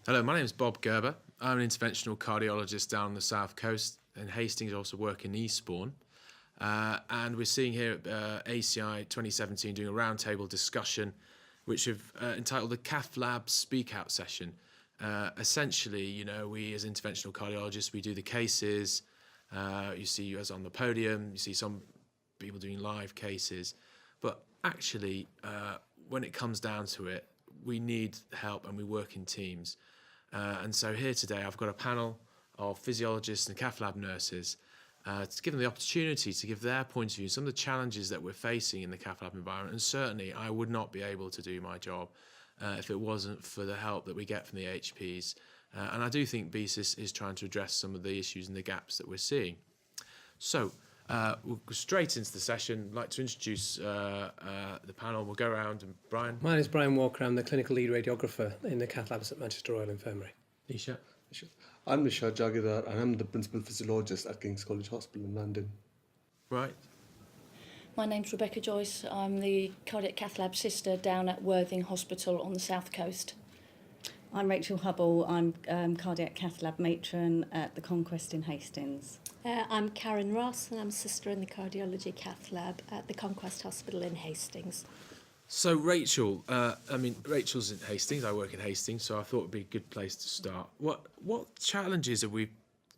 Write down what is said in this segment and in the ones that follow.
Hello, my name is Bob Gerber. I'm an interventional cardiologist down the south coast, and Hastings. I also work in Eastbourne. And we're seeing here at ACI 2017 doing a roundtable discussion which we've entitled the Cath-Lab Speak Out session. Essentially, we as interventional cardiologists, we do the cases. You see us on the podium, you see some people doing live cases. But actually, when it comes down to it, we need help and we work in teams. And so here today, I've got a panel of physiologists and Cath-Lab nurses to give them the opportunity to give their point of view, some of the challenges that we're facing in the Cath-Lab environment. And certainly, I would not be able to do my job if it wasn't for the help that we get from the HPs. And I do think BSIS is trying to address some of the issues and the gaps that we're seeing. So we'll go straight into the session. I'd like to introduce the panel. We'll go around. And Bryan. My name is Bryan Walker. I'm the clinical lead radiographer in the Cath-Lab at Manchester Royal Infirmary. Nishat. I'm Nishat Jahagirdar and I'm the principal physiologist at King's College Hospital in London. Right. My name's Rebecca Joyce. I'm the cardiac Cath-Lab sister down at Worthing Hospital on the south coast. I'm Rachel Hubble. I'm cardiac Cath-Lab matron at the Conquest in Hastings. I'm Karen Ross and I'm a sister in the Cardiology Cath-Lab at the Conquest Hospital in Hastings. So Rachel, Rachel's in Hastings. I work in Hastings, so I thought it'd be a good place to start. What challenges are we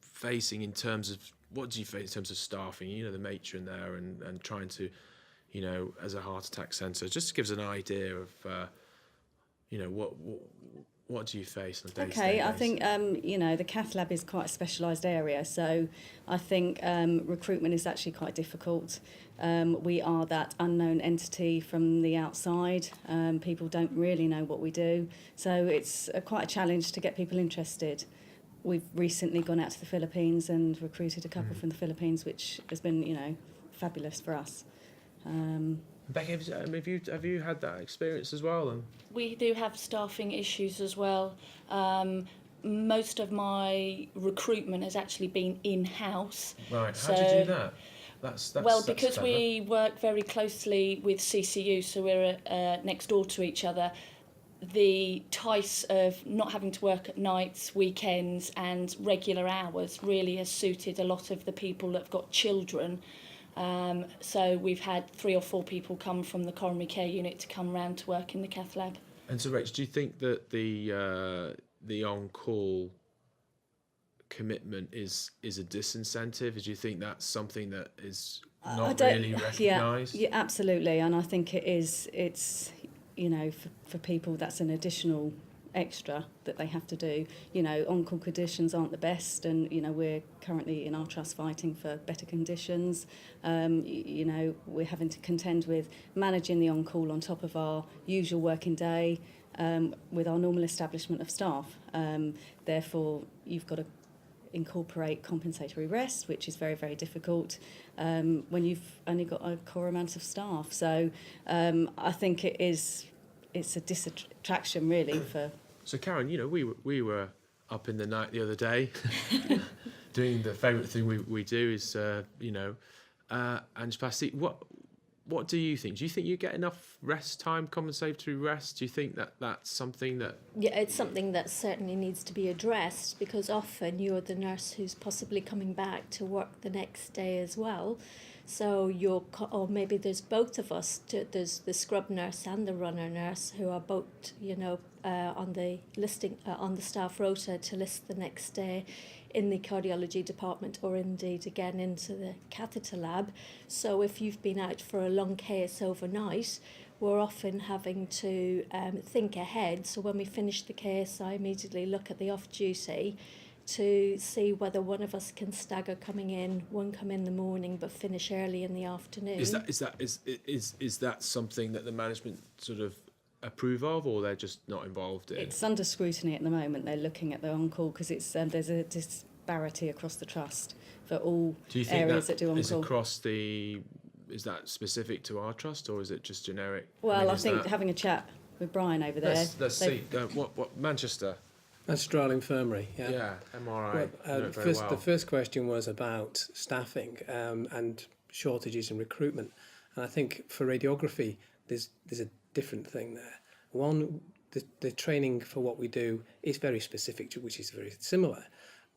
facing in terms of, what do you face in terms of staffing? The matron there and trying to, as a heart attack centre, just to give us an idea of, what do you face on a day-to-day basis? I think, the Cath-Lab is quite a specialised area, so I think recruitment is actually quite difficult. We are that unknown entity from the outside. People don't really know what we do, so it's quite a challenge to get people interested. We've recently gone out to the Philippines and recruited a couple from the Philippines, which has been, fabulous for us. Becky, have you had that experience as well? We do have staffing issues as well. Most of my recruitment has actually been in-house. Right, how do you do that? Because we work very closely with CCU, so we're next door to each other. The ties of not having to work at nights, weekends and regular hours really has suited a lot of the people that have got children. So we've had 3 or 4 people come from the coronary care unit to come round to work in the Cath-Lab. And so, Rach, do you think that the on-call commitment is a disincentive? Do you think that's something that is not really recognised? Yeah, absolutely. And I think it is. It's for people that's an additional extra that they have to do. On-call conditions aren't the best, and we're currently in our trust fighting for better conditions. We're having to contend with managing the on-call on top of our usual working day with our normal establishment of staff. Therefore, you've got to incorporate compensatory rest, which is very, very difficult when you've only got a core amount of staff. So I think it's a distraction really for. So Karen, we were up in the night the other day doing the favourite thing we do is angioplasty. What do you think? Do you think you get enough rest time, compensatory rest? Do you think that that's something that... Yeah, it's something that certainly needs to be addressed, because often you're the nurse who's possibly coming back to work the next day as well. So or maybe there's both of us. There's the scrub nurse and the runner nurse who are both, on the listing on the staff rota to list the next day in the cardiology department, or indeed again into the catheter lab. So if you've been out for a long case overnight, we're often having to think ahead. So when we finish the case, I immediately look at the off duty to see whether one of us can stagger coming in, one come in the morning but finish early in the afternoon. Is that something that the management sort of approve of, or they're just not involved in? It's under scrutiny at the moment. They're looking at the on-call because it's there's a disparity across the trust for all areas that do on-call. Is that specific to our trust, or is it just generic? Well, I think having a chat with Bryan over there. Let's see. What Manchester? Manchester Royal Infirmary. Yeah, MRI. The first question was about staffing and shortages in recruitment, and I think for radiography there's a different thing there. One, the training for what we do is very specific, which is very similar.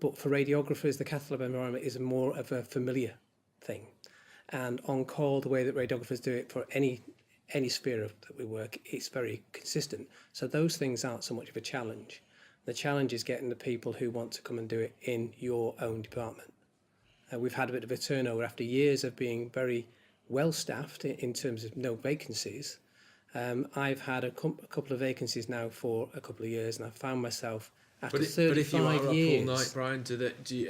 But for radiographers, the Cath-Lab environment is more of a familiar thing. And on call, the way that radiographers do it for any sphere that we work, it's very consistent. So those things aren't so much of a challenge. The challenge is getting the people who want to come and do it in your own department. We've had a bit of a turnover after years of being very well staffed in terms of no vacancies. I've had a couple of vacancies now for a couple of years, and I found myself after 35 but if you are years. up all night, Brian,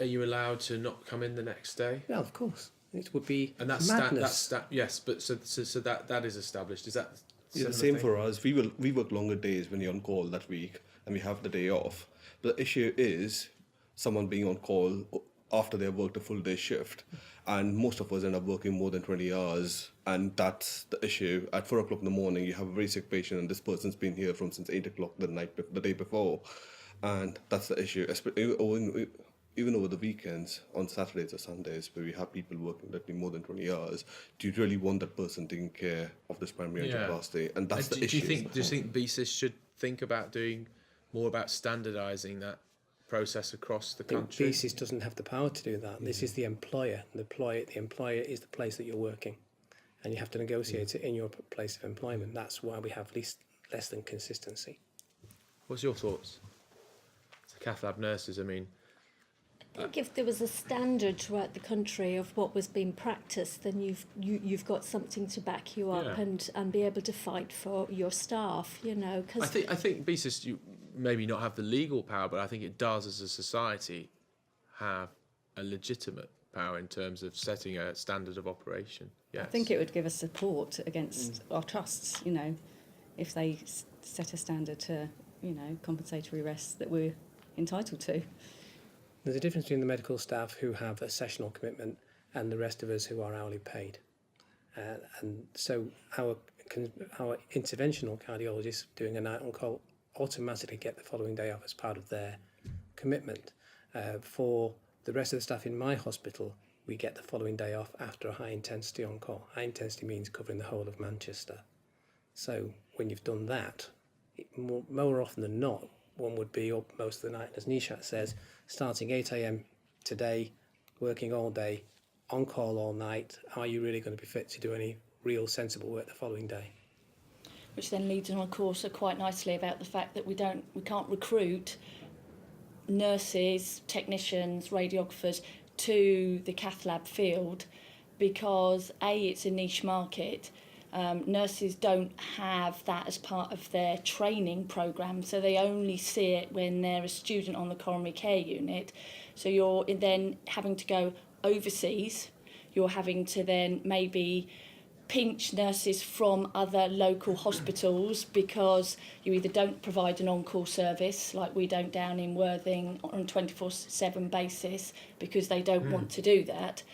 are you allowed to not come in the next day? Well, of course, it would be and that's madness. Yes, but so that is established. Is that the same for us? We work longer days when you're on call that week, and we have the day off. But the issue is someone being on call after they've worked a full day shift, and most of us end up working more than 20 hours, and that's the issue. At 4 o'clock in the morning, you have a very sick patient, and this person's been here since 8 o'clock the day before, and that's the issue. Even over the weekends, on Saturdays or Sundays, where we have people working literally more than 20 hours, do you really want that person taking care of this primary angioplasty? And that's the issue. Do you think BSIS should think about doing more about standardising that process across the country? BSIS doesn't have the power to do that. This is the employer. The employer is the place that you're working, and you have to negotiate it in your place of employment. That's why we have less than consistency. What's your thoughts? So Cath-Lab nurses, I mean, I think if there was a standard throughout the country of what was being practiced, then you've got something to back you up and be able to fight for your staff. You know, because I think BSIS, you maybe not have the legal power, but I think it does as a society have a legitimate power in terms of setting a standard of operation. Yes. I think it would give us support against our trusts, you know, if they set a standard to, you know, compensatory rests that we're entitled to. There's a difference between the medical staff who have a sessional commitment and the rest of us who are hourly paid. And so our interventional cardiologists doing a night on call automatically get the following day off as part of their commitment. For the rest of the staff in my hospital, we get the following day off after a high intensity on call. High intensity means covering the whole of Manchester. So when you've done that, more often than not, one would be up most of the night, as Nishat says, starting 8 a.m. today, working all day, on call all night. Are you really going to be fit to do any real sensible work the following day? Which then leads on, of course, quite nicely about the fact that we can't recruit nurses, technicians, radiographers to the Cath-Lab field because it's a niche market. Nurses don't have that as part of their training programme, so they only see it when they're a student on the coronary care unit. So you're then having to go overseas. You're having to then maybe pinch nurses from other local hospitals because you either don't provide an on-call service like we don't down in Worthing on a 24/7 basis because they don't want to do that.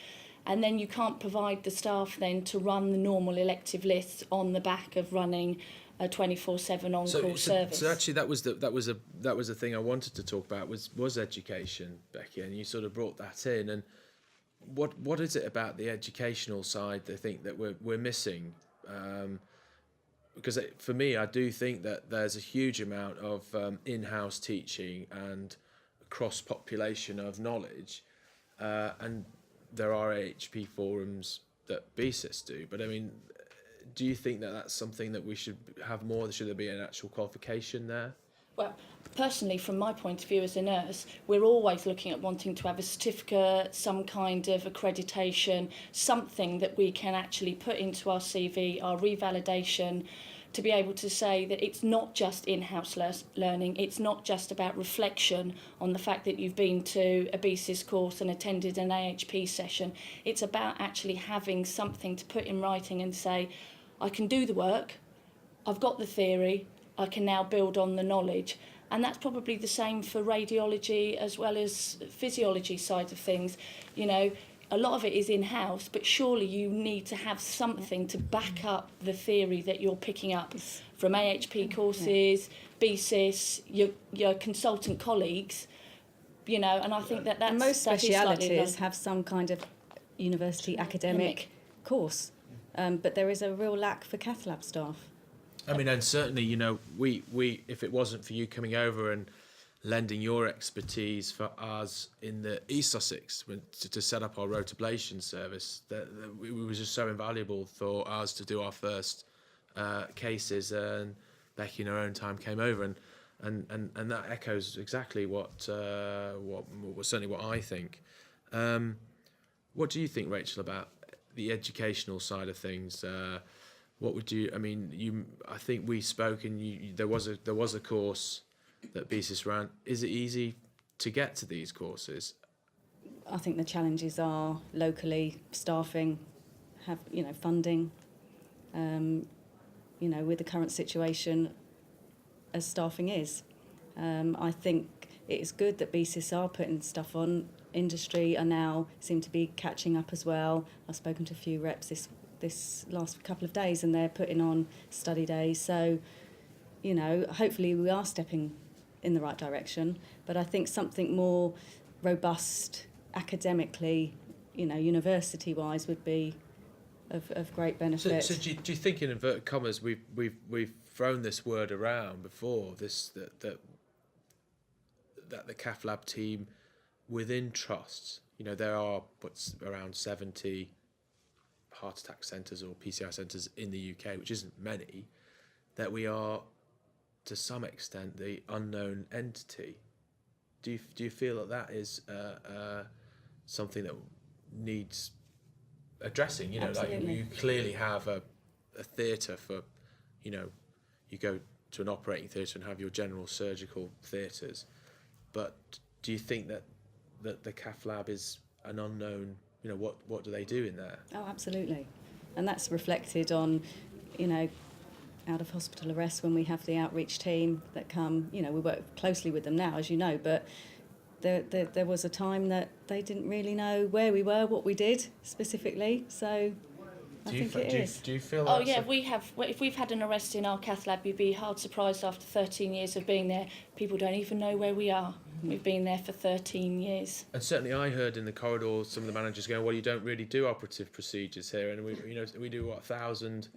And then you can't provide the staff then to run the normal elective lists on the back of running a 24/7 on-call service. So actually, that was the thing I wanted to talk about was education, Becky, and you sort of brought that in. And what is it about the educational side they think that we're missing? Because for me, I do think that there's a huge amount of in-house teaching and cross-population of knowledge, and there are AHP forums that BSIS do, but I mean, do you think that that's something that we should have more? Should there be an actual qualification there? Well, personally, from my point of view as a nurse, we're always looking at wanting to have a certificate, some kind of accreditation, something that we can actually put into our CV, our revalidation, to be able to say that it's not just in-house learning, it's not just about reflection on the fact that you've been to a BSIS course and attended an AHP session. It's about actually having something to put in writing and say, I can do the work, I've got the theory, I can now build on the knowledge. And that's probably the same for radiology as well as physiology side of things. You know, a lot of it is in-house, but surely you need to have something to back up the theory that you're picking up from AHP courses, BSIS, your consultant colleagues, you know, and I think that's... And most specialities have some kind of university academic course, but there is a real lack for Cath-Lab staff. I mean, and certainly, you know, we if it wasn't for you coming over and lending your expertise for us in the East Sussex to set up our rotablation service, that it was just so invaluable for us to do our first cases, and Becky in her own time came over, and that echoes exactly what certainly what I think. What do you think, Rachel, about the educational side of things? What would you? I mean, I think we spoke, and there was a course that BSIS ran. Is it easy to get to these courses? I think the challenges are locally staffing, funding. With the current situation as staffing is, I think it is good that BSIS are putting stuff on. Industry are now seem to be catching up as well. I've spoken to a few reps this last couple of days, and they're putting on study days. So, hopefully we are stepping in the right direction. But I think something more robust academically, university-wise, would be of great benefit. So do you think, in inverted commas, we've thrown this word around before, that the Cath-Lab team within trusts, there are around 70 heart attack centres or PCI centres in the UK, which isn't many, that we are to some extent the unknown entity. Do you feel that is something that needs addressing? Like you clearly have a theatre for, you go to an operating theatre and have your general surgical theatres, but do you think that the Cath-Lab is an unknown? What do they do in there? Oh, absolutely. And that's reflected on, out of hospital arrest when we have the outreach team that come. We work closely with them now, as you know, but there was a time that they didn't really know where we were, what we did specifically. So I think it is. Do you feel? Oh yeah, we have. If we've had an arrest in our Cath-Lab, you'd be hard surprised after 13 years of being there. People don't even know where we are. We've been there for 13 years. And certainly, I heard in the corridor some of the managers going, "Well, you don't really do operative procedures here, and we do 1,000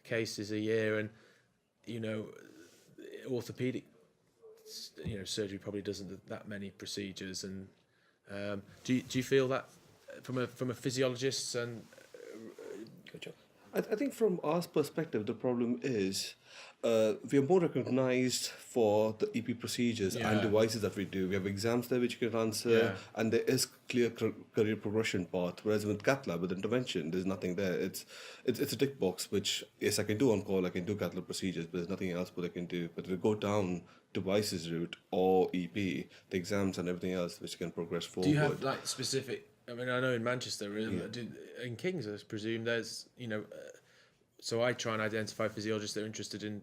cases a year, and orthopedic, surgery probably doesn't that many procedures." And do you feel that from a physiologist and Good job. I think from our perspective, the problem is we are more recognised for the EP procedures and devices that we do. We have exams there which you can answer, and there is clear career progression path. Whereas with Cath-Lab, with intervention, there's nothing there. It's a tick box, which, yes, I can do on call, I can do Cath-Lab procedures, but there's nothing else what I can do. But if we go down devices route or EP, the exams and everything else which can progress forward. do you have like specific? I mean, I know in Manchester, in King's, I presume there's so I try and identify physiologists that are interested in,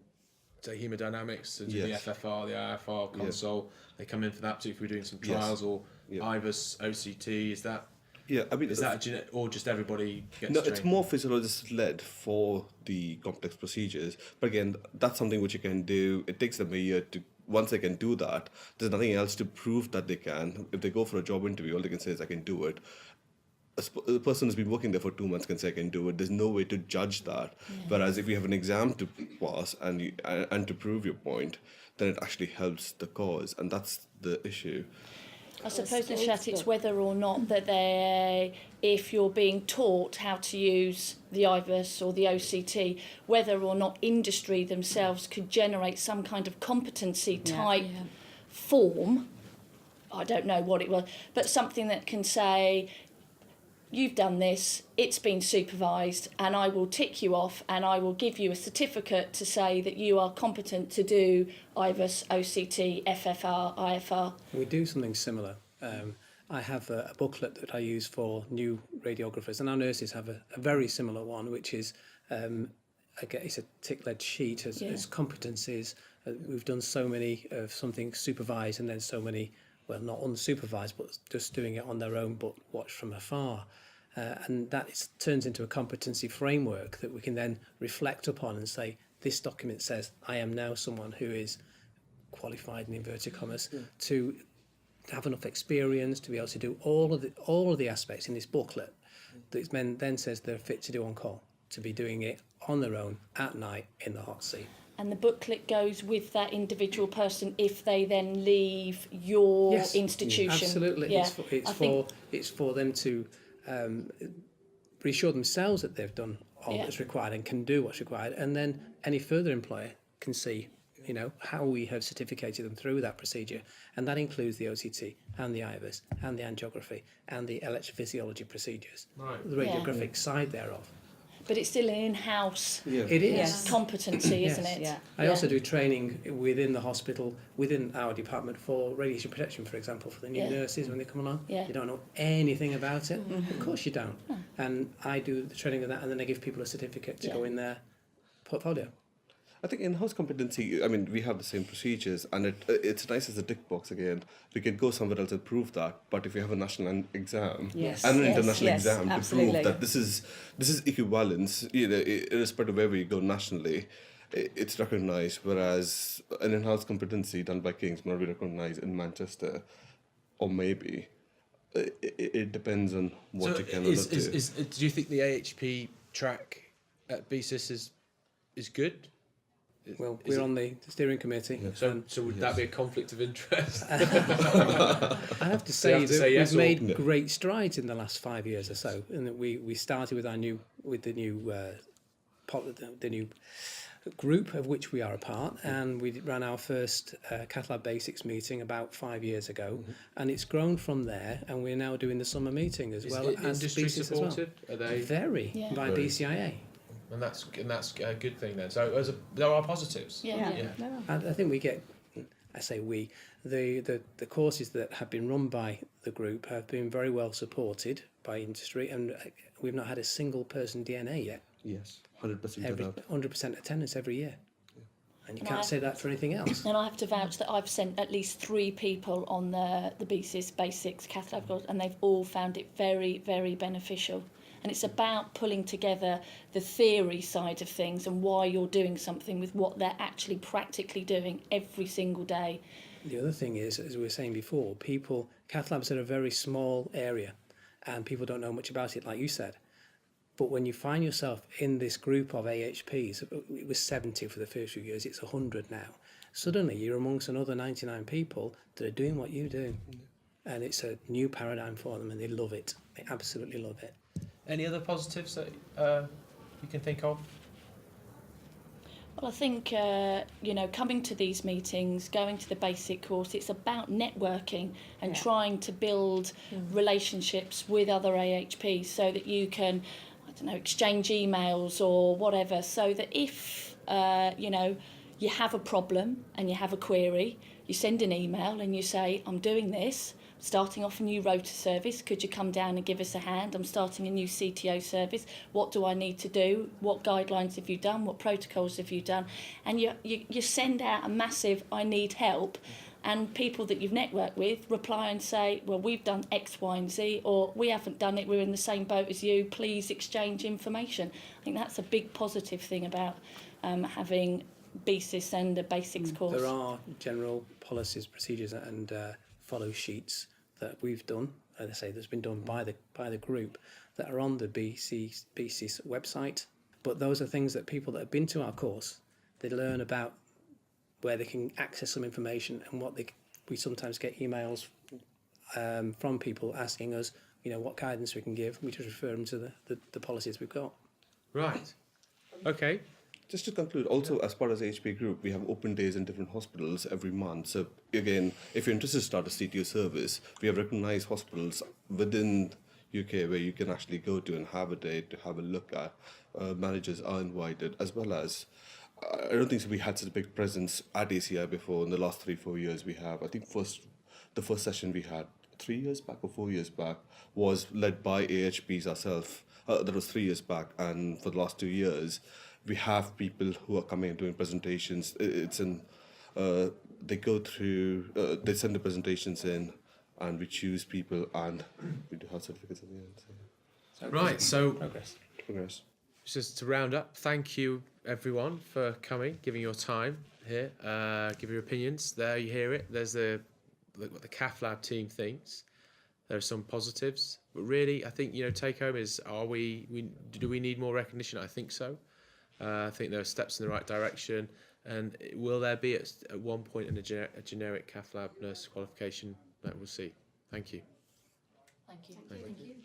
say, hemodynamics, and the FFR, the IFR console. They come in for that, too, if we're doing some trials, or IVUS, OCT. Is that? Yeah, I mean, is that or just everybody gets trained? It's more physiologist-led for the complex procedures. But again, that's something which you can do. It takes them a year to. Once they can do that, there's nothing else to prove that they can. If they go for a job interview, all they can say is, "I can do it." A person who's been working there for 2 months can say, "I can do it." There's no way to judge that. Whereas if you have an exam to pass and to prove your point, then it actually helps the cause, and that's the issue. I suppose, Nishat, it's whether or not that if you're being taught how to use the IVUS or the OCT, whether or not industry themselves could generate some kind of competency type form. I don't know what it was, but something that can say, "You've done this, it's been supervised, and I will tick you off, and I will give you a certificate to say that you are competent to do IVUS, OCT, FFR, IFR." We do something similar. I have a booklet that I use for new radiographers, and our nurses have a very similar one, which is it's a tick-led sheet as competencies. We've done so many of something supervised, and then so many, well, not unsupervised, but just doing it on their own, but watched from afar. And that turns into a competency framework that we can then reflect upon and say, this document says I am now someone who is qualified, in inverted commas, to have enough experience to be able to do all of the aspects in this booklet that then says they're fit to do on call, to be doing it on their own at night in the hot seat. And the booklet goes with that individual person if they then leave your Yes, institution. absolutely. Yeah. It's for them to reassure themselves that they've done all that's required and can do what's required, and then any further employer can see, how we have certificated them through that procedure, and that includes the OCT and the IVUS and the angiography and the electrophysiology procedures, the radiographic side thereof. But it's still an in-house It is. competency, isn't it? Yeah. I also do training within the hospital, within our department, for radiation protection, for example, for the new nurses when they come along. Yeah. They don't know anything about it. Of course you don't. And I do the training of that, and then I give people a certificate to go in their portfolio. I think in-house competency, I mean, we have the same procedures, and it's nice as a tick box again. We can go somewhere else and prove that, but if you have a national exam Yes. and an Yes. international Yes, exam to absolutely. prove that this is equivalence, irrespective of wherever you go nationally, it's recognised, whereas an in-house competency done by King's may not be recognized in Manchester, or maybe. It depends on what you can or not do. Do you think the AHP track at BSIS is good? Well, we're on the steering committee. So would that be a conflict of interest? I have to say have to that say yes we've or made no? great strides in the last 5 years or so, and that we started with the new group of which we are a part, and we ran our first Cath-Lab Basics meeting about 5 years ago, and it's grown from there, and we're now doing the summer meeting as well as industry BCIS as well. supported? Are they? Very by Very. BCIA. And that's a good thing then. So there are positives. Yeah. And I think we get, I say we, the courses that have been run by the group have been very well supported by industry, and we've not had a single person DNA yet. Yes, 100% Every allowed. 100% attendance every year. And you And can't I- say that for anything else. And I have to vouch that I've sent at least 3 people on the BSIS Basics Cath-Lab course, and they've all found it very, very beneficial. And it's about pulling together the theory side of things and why you're doing something with what they're actually practically doing every single day. The other thing is, as we were saying before, Cath-Labs are a very small area, and people don't know much about it, like you said. But when you find yourself in this group of AHPs, it was 70 for the first few years, it's 100 now. Suddenly you're amongst another 99 people that are doing what you do. And it's a new paradigm for them, and they love it. They absolutely love it. Any other positives that you can think of? Well, I think, coming to these meetings, going to the basic course, it's about networking and trying to build relationships with other AHPs so that you can, exchange emails or whatever, so that if, you have a problem and you have a query, you send an email and you say, I'm doing this, starting off a new rota service, could you come down and give us a hand? I'm starting a new CTO service, what do I need to do? What guidelines have you done? What protocols have you done? And you send out a massive, I need help, and people that you've networked with reply and say, well, we've done X, Y and Z, or we haven't done it, we're in the same boat as you, please exchange information. I think that's a big positive thing about having BSIS and a basics course. There are general policies, procedures and follow sheets that we've done, as I say, that's been done by the group that are on the BSIS website. But those are things that people that have been to our course, they learn about where they can access some information, and we sometimes get emails from people asking us, what guidance we can give. We just refer them to the policies we've got. Right. Okay. Just to conclude, also as part of the HP group, we have open days in different hospitals every month. So again, if you're interested to start a CTO service, we have recognized hospitals within UK where you can actually go to and have a day to have a look at. Managers are invited, as well as I don't think we had such a big presence at ACI before. In the last 3-4 years, we have. I think the first session we had 3 years back or 4 years back was led by AHPs ourselves. That was 3 years back, and for the last 2 years, we have people who are coming and doing presentations. They go through, they send the presentations in, and we choose people, and we do have certificates at the end. So. Right. So Progress. just to round up, thank you everyone for coming, giving your time here, giving your opinions. There you hear it. There's what the Cath-Lab team thinks. There are some positives, but really, I think take home is: do we need more recognition? I think so. I think there are steps in the right direction. And will there be at one point a generic Cath-Lab nurse qualification? That we'll see. Thank you. Thank you. Thank you.